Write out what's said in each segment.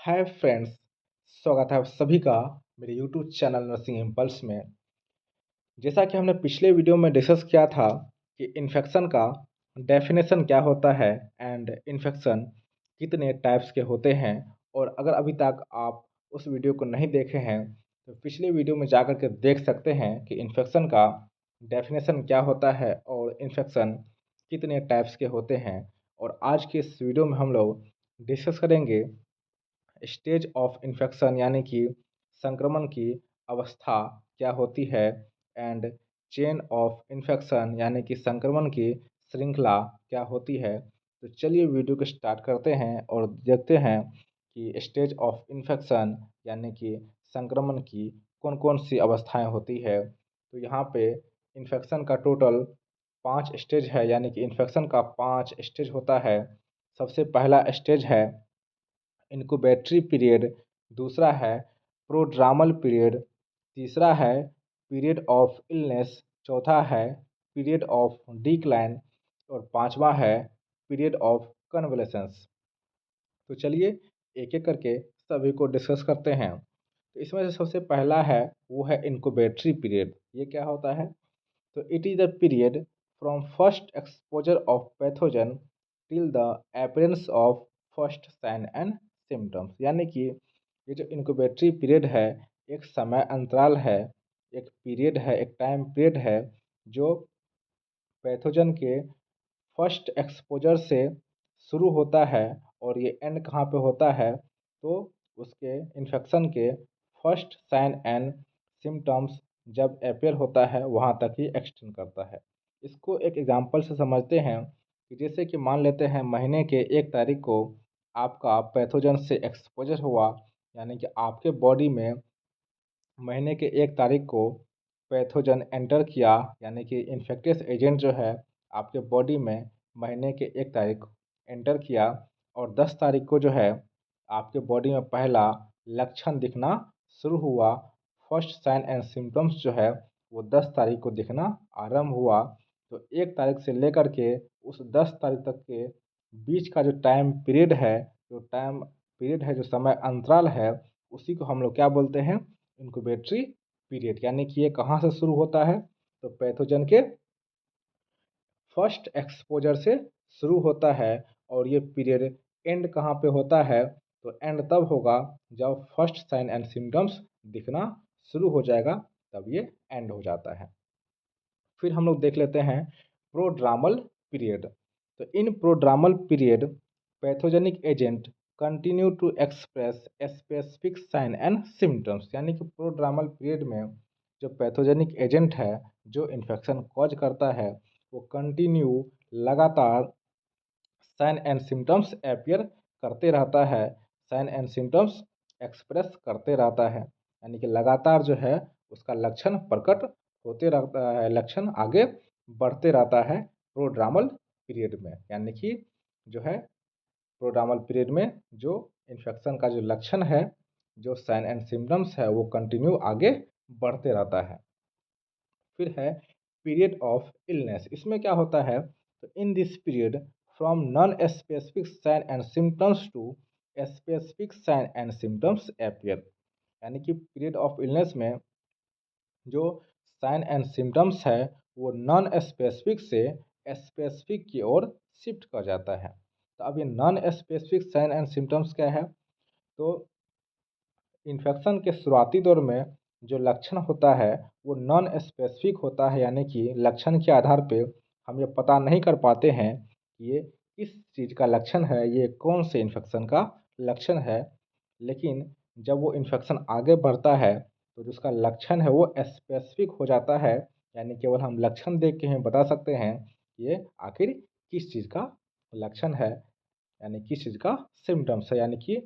Hi friends, स्वागत है आप सभी का मेरे यूट्यूब चैनल नर्सिंग इम्पल्स में। जैसा कि हमने पिछले वीडियो में डिस्कस किया था कि इन्फेक्शन का डेफिनेशन क्या होता है एंड इन्फेक्शन कितने टाइप्स के होते हैं। और अगर अभी तक आप उस वीडियो को नहीं देखे हैं तो पिछले वीडियो में जाकर के देख सकते हैं कि इन्फेक्शन का डेफिनेशन क्या होता है और इन्फेक्शन कितने टाइप्स के होते हैं। और आज के इस वीडियो में हम लोग डिस्कस करेंगे स्टेज ऑफ इन्फेक्शन यानी कि संक्रमण की अवस्था क्या होती है एंड चेन ऑफ इन्फेक्शन यानी कि संक्रमण की श्रृंखला क्या होती है। तो चलिए वीडियो को स्टार्ट करते हैं और देखते हैं कि स्टेज ऑफ इन्फेक्शन यानी कि संक्रमण की कौन कौन सी अवस्थाएं होती है। तो यहाँ पे इन्फेक्शन का टोटल 5 स्टेज है यानी कि इन्फेक्शन का 5 स्टेज होता है। सबसे पहला स्टेज है इनक्यूबेटरी पीरियड, दूसरा है प्रोड्रामल पीरियड, तीसरा है पीरियड ऑफ इलनेस, चौथा है पीरियड ऑफ डिक्लाइन और पांचवा है पीरियड ऑफ कन्वलेसेंस। तो चलिए एक एक करके सभी को डिस्कस करते हैं। तो इसमें से सबसे पहला है वो है इनक्यूबेटरी पीरियड। ये क्या होता है? तो it is the period from first exposure of pathogen till the appearance of first sign and symptoms. यानी कि ये जो इनक्यूबेटरी पीरियड है एक समय अंतराल है, एक पीरियड है, एक टाइम पीरियड है जो पैथोजन के फर्स्ट एक्सपोजर से शुरू होता है और ये एंड कहाँ पे होता है तो उसके इन्फेक्शन के फर्स्ट साइन एंड सिम्टम्स जब अपेयर होता है वहाँ तक ही एक्सटेंड करता है। इसको एक एग्जांपल से समझते हैं कि जैसे कि मान लेते हैं महीने के 1 तारीख को आपका पैथोजन से एक्सपोजर हुआ, यानी कि आपके बॉडी में महीने के 1 तारीख को पैथोजन एंटर किया, यानी कि इन्फेक्टियस एजेंट जो है आपके बॉडी में महीने के 1 तारीख को एंटर किया और 10 तारीख को जो है आपके बॉडी में पहला लक्षण दिखना शुरू हुआ। फर्स्ट साइन एंड सिम्टम्स जो है वो 10 तारीख को दिखना आरंभ हुआ। तो 1 तारीख से लेकर के उस 10 तारीख तक के बीच का जो टाइम पीरियड है, जो समय अंतराल है, उसी को हम लोग क्या बोलते हैं? इनक्यूबेटरी पीरियड। यानी कि ये कहाँ से शुरू होता है? तो पैथोजन के फर्स्ट एक्सपोजर से शुरू होता है और ये पीरियड एंड कहाँ पे होता है? तो एंड तब होगा जब फर्स्ट साइन एंड सिम्टम्स दिखना शुरू हो जाएगा, तब ये एंड हो जाता है। फिर हम लोग देख लेते हैं प्रोड्रामल पीरियड। तो in prodromal period pathogenic agent continue to express specific sign and symptoms. यानी कि प्रोड्रामल पीरियड में जो पैथोजेनिक एजेंट है जो इन्फेक्शन कॉज करता है वो कंटिन्यू लगातार साइन एंड सिम्टम्स अपियर करते रहता है, साइन एंड सिम्टम्स एक्सप्रेस करते रहता है। यानी कि लगातार जो है उसका लक्षण प्रकट होते रहता है, लक्षण आगे बढ़ते रहता है प्रोड्रामल पीरियड में। यानी कि जो है प्रोड्रामल पीरियड में जो इन्फेक्शन का जो लक्षण है, जो साइन एंड सिम्टम्स है, वो कंटिन्यू आगे बढ़ते रहता है। फिर है पीरियड ऑफ इलनेस। इसमें क्या होता है? तो in this period from non specific sign and symptoms to specific sign and symptoms appear. यानी कि पीरियड ऑफ इलनेस में जो साइन एंड सिम्टम्स है वो नॉन स्पेसिफिक से स्पेसिफिक की ओर शिफ्ट कर जाता है। तो अब ये non specific sign and symptoms क्या है? तो इन्फेक्शन के शुरुआती दौर में जो लक्षण होता है वो नॉन स्पेसिफिक होता है, यानी कि लक्षण के आधार पे हम ये पता नहीं कर पाते हैं कि ये किस चीज़ का लक्षण है, ये कौन से इन्फेक्शन का लक्षण है। लेकिन जब वो इन्फेक्शन आगे बढ़ता है तो जो उसका लक्षण है वो स्पेसिफिक हो जाता है, यानी केवल हम लक्षण देख के ही बता सकते हैं कि ये आखिर किस चीज़ का लक्षण है, यानी किस चीज़ का सिम्टम्स है। यानी कि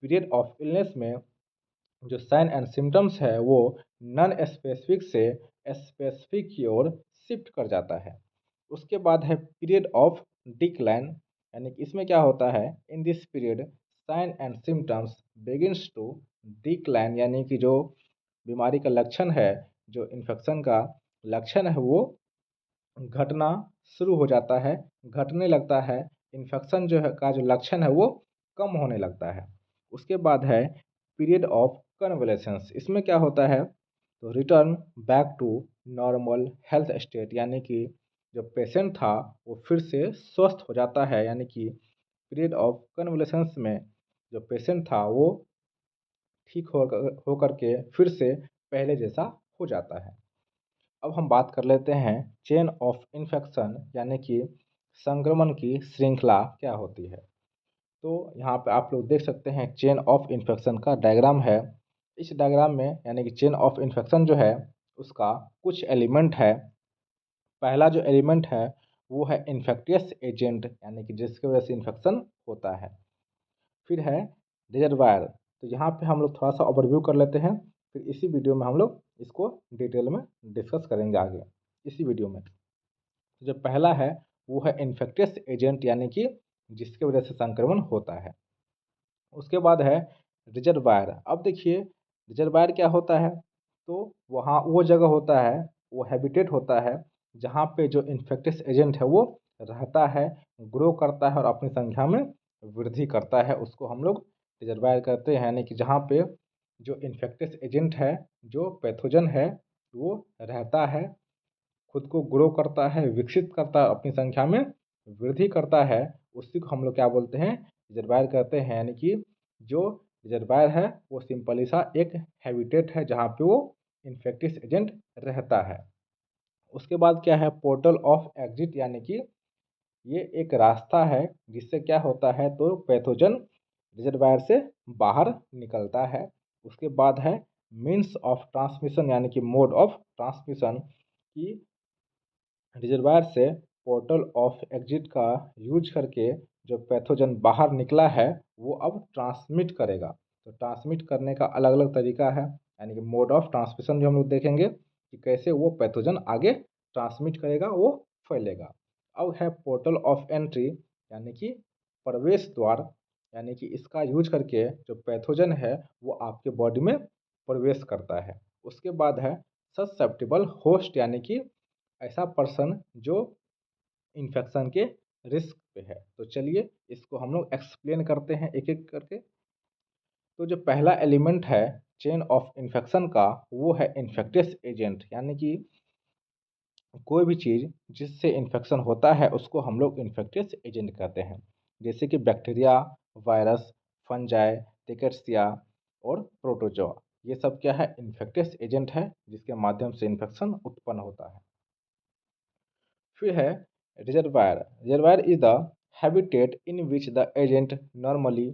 पीरियड ऑफ इलनेस में जो साइन एंड सिम्टम्स है वो नॉन स्पेसिफिक से स्पेसिफिक की ओर शिफ्ट कर जाता है। उसके बाद है पीरियड ऑफ डिक्लाइन। यानी कि इसमें क्या होता है? In this period sign and symptoms begins to decline. यानी कि जो बीमारी का लक्षण है, जो इन्फेक्शन का लक्षण है, वो घटना शुरू हो जाता है, घटने लगता है। इन्फेक्शन जो है का जो लक्षण है वो कम होने लगता है। उसके बाद है पीरियड ऑफ कन्वलेसेंस। इसमें क्या होता है, तो return back to normal health state, यानी कि जो पेशेंट था वो फिर से स्वस्थ हो जाता है, यानी कि पीरियड ऑफ कन्वलेसेंस में जो पेशेंट था वो ठीक होकर के फिर से पहले जैसा हो जाता है। अब हम बात कर लेते हैं चेन ऑफ इन्फेक्शन, यानी कि संक्रमण की श्रृंखला क्या होती है। तो यहाँ पे आप लोग देख सकते हैं चेन ऑफ इन्फेक्शन का डायग्राम है। इस डायग्राम में यानी कि चेन ऑफ इन्फेक्शन जो है उसका कुछ एलिमेंट है। पहला जो एलिमेंट है वो है इन्फेक्टियस एजेंट, यानी कि जिसकी वजह से इन्फेक्शन होता है। फिर है रिजर्वायर। तो यहाँ पे हम लोग थोड़ा सा ओवरव्यू कर लेते हैं, फिर इसी वीडियो में हम लोग इसको डिटेल में डिस्कस करेंगे आगे इसी वीडियो में। तो जो पहला है वो है इन्फेक्टियस एजेंट, यानी कि जिसकी वजह से संक्रमण होता है। उसके बाद है रिजर्वायर। अब देखिए रिजर्वायर क्या होता है, तो वहाँ वो जगह होता है, वो हैबिटेट होता है जहाँ पे जो इन्फेक्टियस एजेंट है वो रहता है, ग्रो करता है और अपनी संख्या में वृद्धि करता है। उसको हम लोग रिजर्वायर कहते हैं, यानी कि जहाँ पे जो इन्फेक्टियस एजेंट है, जो पैथोजन है, वो रहता है, खुद को ग्रो करता है, विकसित करता है, अपनी संख्या में वृद्धि करता है। उसी को हम लोग क्या बोलते हैं, रिजर्वायर कहते हैं। यानी कि जो रिजर्वायर है वो सिंपली सा एक हैबिटेट है जहाँ पे वो इन्फेक्टिस एजेंट रहता है। उसके बाद क्या है पोर्टल ऑफ एग्जिट, यानी कि ये एक रास्ता है जिससे क्या होता है, तो पैथोजन रिजर्वायर से बाहर निकलता है। उसके बाद है मीन्स ऑफ ट्रांसमिशन, यानी कि मोड ऑफ ट्रांसमिशन, की रिजर्वायर से पोर्टल ऑफ एग्जिट का यूज करके जो पैथोजन बाहर निकला है वो अब ट्रांसमिट करेगा। तो ट्रांसमिट करने का अलग अलग तरीका है, यानी कि मोड ऑफ ट्रांसमिशन भी हम लोग देखेंगे कि कैसे वो पैथोजन आगे ट्रांसमिट करेगा, वो फैलेगा। अब है पोर्टल ऑफ एंट्री, यानी कि प्रवेश द्वार, यानी कि इसका यूज करके जो पैथोजन है वो आपके बॉडी में प्रवेश करता है। उसके बाद है ससेप्टिबल होस्ट, यानी कि ऐसा पर्सन जो इन्फेक्शन के रिस्क पे है। तो चलिए इसको हम लोग एक्सप्लेन करते हैं एक एक करके। तो जो पहला एलिमेंट है चेन ऑफ इन्फेक्शन का वो है इन्फेक्टियस एजेंट, यानी कि कोई भी चीज़ जिससे इन्फेक्शन होता है उसको हम लोग इन्फेक्टियस एजेंट कहते हैं। जैसे कि बैक्टीरिया, वायरस, फंजाई, रिकेट्सिया और प्रोटोजोआ, ये सब क्या है, इन्फेक्टियस एजेंट है जिसके माध्यम से इन्फेक्शन उत्पन्न होता है। फिर है reservoir. Reservoir is the habitat in which the agent normally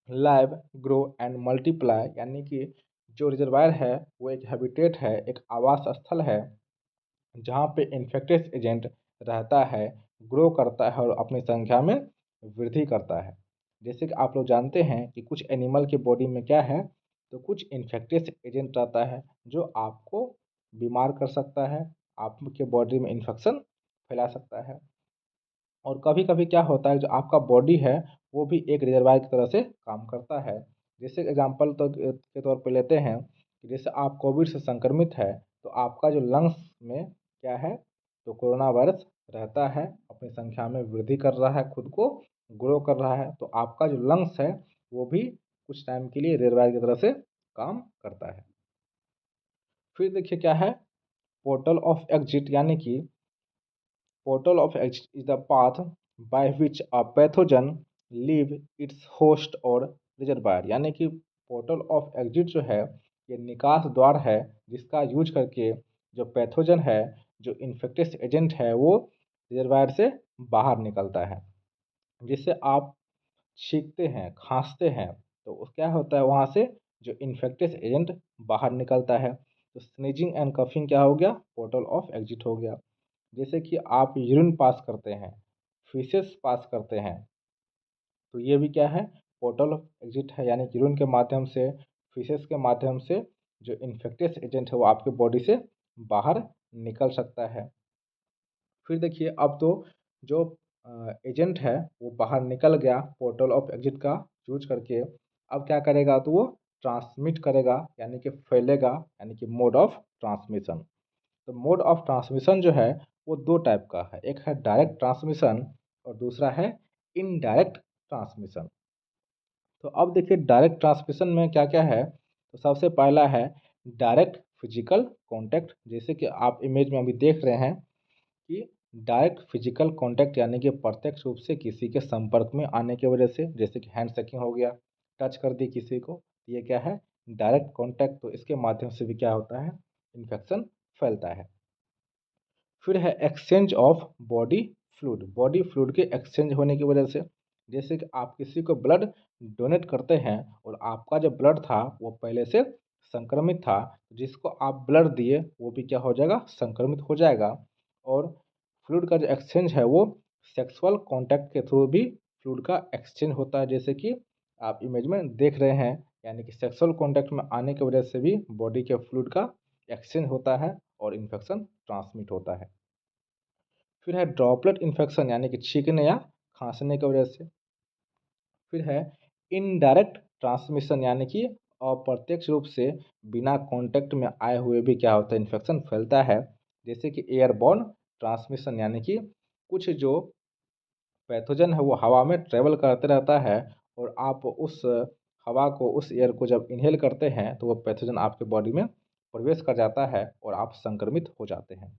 live, grow and multiply, यानी कि जो रिजर्वायर है वो एक हैबिटेट है, एक आवास स्थल है जहाँ पे इन्फेक्टियस एजेंट रहता है, ग्रो करता है और अपनी संख्या में वृद्धि करता है। जैसे कि आप लोग जानते हैं कि कुछ एनिमल के बॉडी में क्या है, तो कुछ इन्फेक्टियस एजेंट रहता है जो आपको बीमार कर सकता है, आपके बॉडी में इन्फेक्शन फैला सकता है। और कभी कभी क्या होता है, जो आपका बॉडी है वो भी एक रिजर्वायर की तरह से काम करता है। जैसे एग्जांपल तो के तौर पे लेते हैं कि जैसे आप कोविड से संक्रमित है, तो आपका जो लंग्स में क्या है, तो कोरोना वायरस रहता है, अपनी संख्या में वृद्धि कर रहा है, खुद को ग्रो कर रहा है, तो आपका जो लंग्स है वो भी कुछ टाइम के लिए रिजर्वायर की तरह से काम करता है। फिर देखिए क्या है पोर्टल ऑफ एग्जिट, यानी कि portal of exit is the path by which a pathogen leave its host और रिजर्वायर, यानी कि पोर्टल ऑफ एग्जिट जो है ये निकास द्वार है जिसका यूज करके जो पैथोजन है, जो इन्फेक्टियस एजेंट है, वो रिजर्वायर से बाहर निकलता है। जिससे आप छींकते हैं, खांसते हैं, तो क्या होता है, वहाँ से जो इन्फेक्टियस एजेंट बाहर निकलता है। तो स्नीजिंग एंड कफिंग क्या हो गया, पोर्टल ऑफ एग्जिट हो गया। जैसे कि आप यूरिन पास करते हैं, फीसेस पास करते हैं, तो ये भी क्या है, पोर्टल ऑफ एग्जिट है, यानी कि यूरिन के माध्यम से, फीसेस के माध्यम से जो इन्फेक्टियस एजेंट है वो आपके बॉडी से बाहर निकल सकता है। फिर देखिए अब तो जो एजेंट है वो बाहर निकल गया पोर्टल ऑफ एग्जिट का यूज करके, अब क्या करेगा, तो वो ट्रांसमिट करेगा, यानी कि फैलेगा, यानी कि मोड ऑफ ट्रांसमिशन। तो मोड ऑफ ट्रांसमिशन जो है वो दो टाइप का है, एक है डायरेक्ट ट्रांसमिशन और दूसरा है इनडायरेक्ट ट्रांसमिशन। तो अब देखिए डायरेक्ट ट्रांसमिशन में क्या क्या है। तो सबसे पहला है डायरेक्ट फिजिकल कांटेक्ट, जैसे कि आप इमेज में अभी देख रहे हैं कि डायरेक्ट फिजिकल कांटेक्ट यानी कि प्रत्यक्ष रूप से किसी के संपर्क में आने की वजह से, जैसे कि हैंड शेकिंग हो गया, टच कर दी किसी को, ये क्या है डायरेक्ट कांटेक्ट। तो इसके माध्यम से भी क्या होता है इन्फेक्शन फैलता है। फिर है एक्सचेंज ऑफ बॉडी फ्लूइड के एक्सचेंज होने की वजह से, जैसे कि आप किसी को ब्लड डोनेट करते हैं और आपका जो ब्लड था वो पहले से संक्रमित था, जिसको आप ब्लड दिए वो भी क्या हो जाएगा संक्रमित हो जाएगा। और फ्लूइड का जो एक्सचेंज है वो सेक्सुअल कांटेक्ट के थ्रू भी फ्लूइड का एक्सचेंज होता है, जैसे कि आप इमेज में देख रहे हैं। यानी कि सेक्सुअल कांटेक्ट में आने की वजह से भी बॉडी के फ्लूइड का एक्सचेंज होता है और इन्फेक्शन ट्रांसमिट होता है। फिर है ड्रॉपलेट इन्फेक्शन यानी कि छींकने या खांसने की वजह से। फिर है इनडायरेक्ट ट्रांसमिशन यानी कि अप्रत्यक्ष रूप से बिना कांटेक्ट में आए हुए भी क्या होता है इन्फेक्शन फैलता है, जैसे कि एयरबॉर्न ट्रांसमिशन यानी कि कुछ जो पैथोजन है वो हवा में ट्रेवल करते रहता है और आप उस हवा को उस एयर को जब इनहेल करते हैं तो वो पैथोजन आपके बॉडी में प्रवेश कर जाता है और आप संक्रमित हो जाते हैं।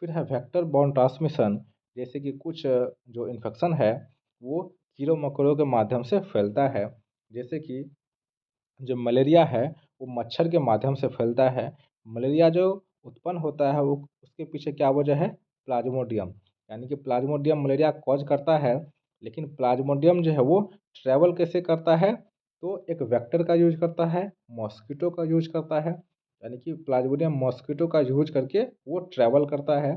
फिर है वेक्टर बॉर्न ट्रांसमिशन, जैसे कि कुछ जो इन्फेक्शन है वो कीड़ों मकोड़ों के माध्यम से फैलता है, जैसे कि जो मलेरिया है वो मच्छर के माध्यम से फैलता है। मलेरिया जो उत्पन्न होता है वो उसके पीछे क्या वजह है प्लाज्मोडियम, यानी कि प्लाज्मोडियम मलेरिया कॉज करता है। लेकिन प्लाज्मोडियम जो है वो ट्रैवल कैसे करता है, तो एक वेक्टर का यूज करता है, मॉस्किटो का यूज करता है। यानी कि प्लाज्मोडियम मॉस्किटो का यूज करके वो ट्रैवल करता है।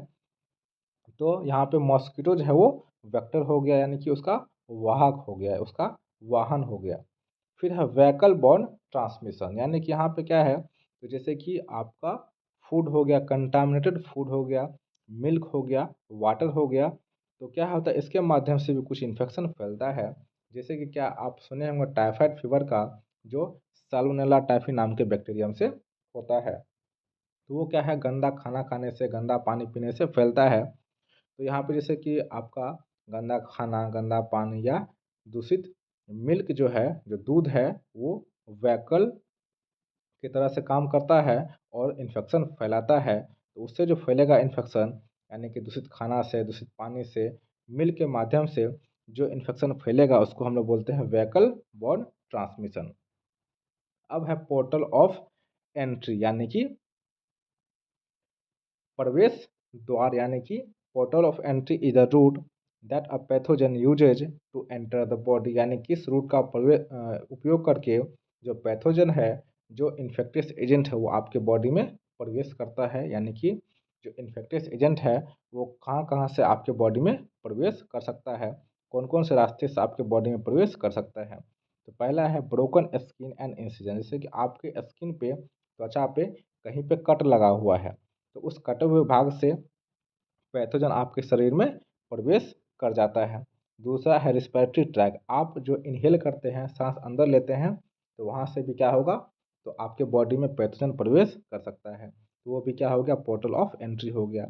तो यहाँ पे मॉस्किटो जो है वो वेक्टर हो गया, यानी कि उसका वाहक हो गया, उसका वाहन हो गया। फिर है व्हीकल बॉर्न ट्रांसमिशन, यानी कि यहाँ पे क्या है, तो जैसे कि आपका फूड हो गया, कंटामिनेटेड फूड हो गया, मिल्क हो गया, वाटर हो गया, तो क्या होता है इसके माध्यम से भी कुछ इन्फेक्शन फैलता है। जैसे कि क्या आप सुने होंगे टाइफाइड फीवर का, जो साल्मोनेला टाइफी नाम के बैक्टीरियम से होता है। तो वो क्या है गंदा खाना खाने से, गंदा पानी पीने से फैलता है। तो यहाँ पे जैसे कि आपका गंदा खाना, गंदा पानी या दूषित मिल्क जो है, जो दूध है, वो वैकल की तरह से काम करता है और इन्फेक्शन फैलाता है। तो उससे जो फैलेगा इन्फेक्शन, यानी कि दूषित खाना से, दूषित पानी से, मिल्क के माध्यम से जो इन्फेक्शन फैलेगा उसको हम लोग बोलते हैं वैकल बॉर्न ट्रांसमिशन। अब है पोर्टल ऑफ एंट्री, यानी कि प्रवेश द्वार, यानी कि portal of entry is the route that a pathogen uses to enter the body, यानी किस रूट का उपयोग करके जो पैथोजन है, जो इन्फेक्टियस एजेंट है वो आपके बॉडी में प्रवेश करता है। यानी कि जो इन्फेक्टियस एजेंट है वो कहाँ कहाँ से आपके बॉडी में प्रवेश कर सकता है, कौन कौन से रास्ते से आपके बॉडी में प्रवेश कर सकता है। तो पहला है ब्रोकन स्किन एंड इंसिजन, जैसे कि आपके स्किन पे, त्वचा पे कहीं पे कट लगा हुआ है, तो उस कटे हुए भाग से पैथोजन आपके शरीर में प्रवेश कर जाता है। दूसरा है रिस्पिरेटरी ट्रैक, आप जो इनहेल करते हैं, सांस अंदर लेते हैं, तो वहाँ से भी क्या होगा, तो आपके बॉडी में पैथोजन प्रवेश कर सकता है, तो वो भी क्या हो गया पोर्टल ऑफ एंट्री हो गया।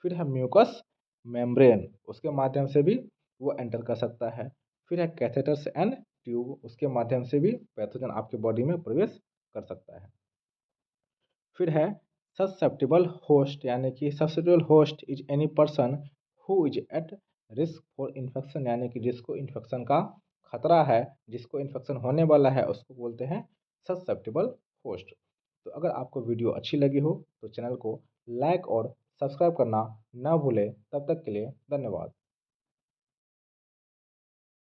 फिर है म्यूकस मेम्ब्रेन, उसके माध्यम से भी वो एंटर कर सकता है। फिर है कैथेटर्स एंड ट्यूब, उसके माध्यम से भी पैथोजन आपके बॉडी में प्रवेश कर सकता है। फिर है ससेप्टेबल होस्ट, यानी कि susceptible host is any person who is at risk for infection, यानी कि जिसको इन्फेक्शन का खतरा है, जिसको इन्फेक्शन होने वाला है, उसको बोलते हैं ससेप्टेबल होस्ट। तो अगर आपको वीडियो अच्छी लगी हो तो चैनल को लाइक और सब्सक्राइब करना ना भूलें। तब तक के लिए धन्यवाद।